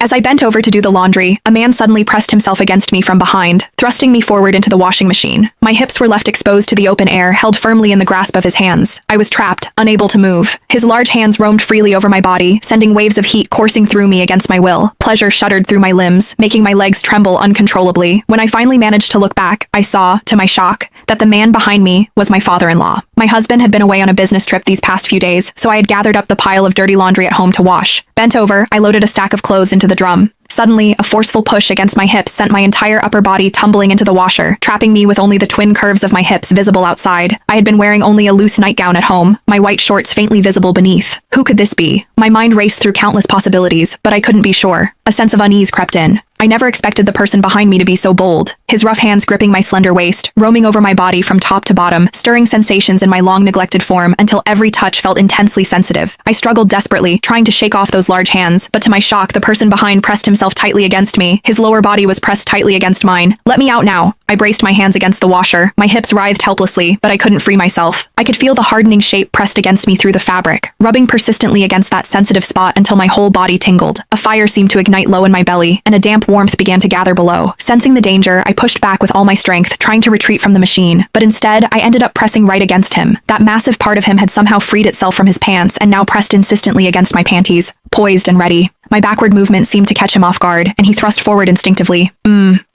As I bent over to do the laundry, a man suddenly pressed himself against me from behind, thrusting me forward into the washing machine. My hips were left exposed to the open air, held firmly in the grasp of his hands. I was trapped, unable to move. His large hands roamed freely over my body, sending waves of heat coursing through me against my will. Pleasure shuddered through my limbs, making my legs tremble uncontrollably. When I finally managed to look back, I saw, to my shock, that the man behind me was my father-in-law. My husband had been away on a business trip these past few days, so I had gathered up the pile of dirty laundry at home to wash. Bent over, I loaded a stack of clothes into the drum. Suddenly, a forceful push against my hips sent my entire upper body tumbling into the washer, trapping me with only the twin curves of my hips visible outside. I had been wearing only a loose nightgown at home, my white shorts faintly visible beneath. Who could this be? My mind raced through countless possibilities, but I couldn't be sure. A sense of unease crept in. I never expected the person behind me to be so bold, his rough hands gripping my slender waist, roaming over my body from top to bottom, stirring sensations in my long-neglected form until every touch felt intensely sensitive. I struggled desperately, trying to shake off those large hands, but to my shock, the person behind pressed himself tightly against me. His lower body was pressed tightly against mine. "Let me out now." I braced my hands against the washer. My hips writhed helplessly, but I couldn't free myself. I could feel the hardening shape pressed against me through the fabric, rubbing persistently against that sensitive spot until my whole body tingled. A fire seemed to ignite low in my belly, and a damp warmth began to gather below. Sensing the danger, I pushed back with all my strength, trying to retreat from the machine, but instead, I ended up pressing right against him. That massive part of him had somehow freed itself from his pants and now pressed insistently against my panties, poised and ready. My backward movement seemed to catch him off guard, and he thrust forward instinctively.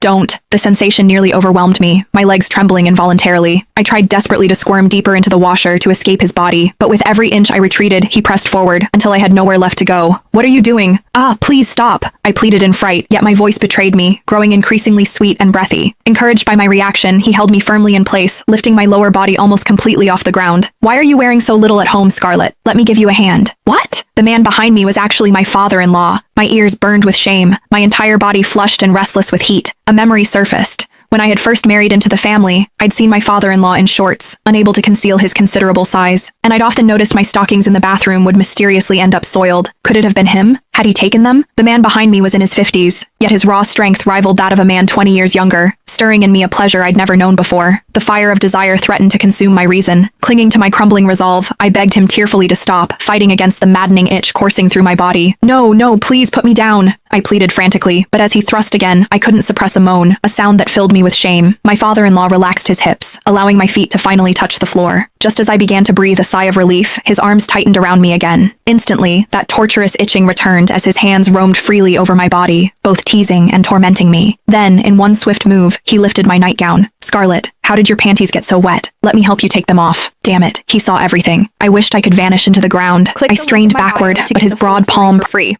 Don't. The sensation nearly overwhelmed me, my legs trembling involuntarily. I tried desperately to squirm deeper into the washer to escape his body, but with every inch I retreated, he pressed forward until I had nowhere left to go. "What are you doing?" "Ah, please stop," I pleaded in fright, yet my voice betrayed me, growing increasingly sweet and breathy. Encouraged by my reaction, he held me firmly in place, lifting my lower body almost completely off the ground. "Why are you wearing so little at home, Scarlett? Let me give you a hand." "What?" The man behind me was actually my father-in-law. My ears burned with shame, my entire body flushed and restless with heat. A memory surfaced. When I had first married into the family, I'd seen my father-in-law in shorts, unable to conceal his considerable size, and I'd often noticed my stockings in the bathroom would mysteriously end up soiled. Could it have been him? Had he taken them? The man behind me was in his 50s, yet his raw strength rivaled that of a man 20 years younger, stirring in me a pleasure I'd never known before. The fire of desire threatened to consume my reason. Clinging to my crumbling resolve, I begged him tearfully to stop, fighting against the maddening itch coursing through my body. No, please put me down," I pleaded frantically, but as he thrust again, I couldn't suppress a moan, a sound that filled me with shame. My father-in-law relaxed his hips, allowing my feet to finally touch the floor. Just as I began to breathe a sigh of relief, his arms tightened around me again. Instantly, that torturous itching returned as his hands roamed freely over my body, both teasing and tormenting me. Then, in one swift move, he lifted my nightgown. "Scarlett, how did your panties get so wet? Let me help you take them off." Damn it, he saw everything. I wished I could vanish into the ground. I strained backward, but his broad palm free.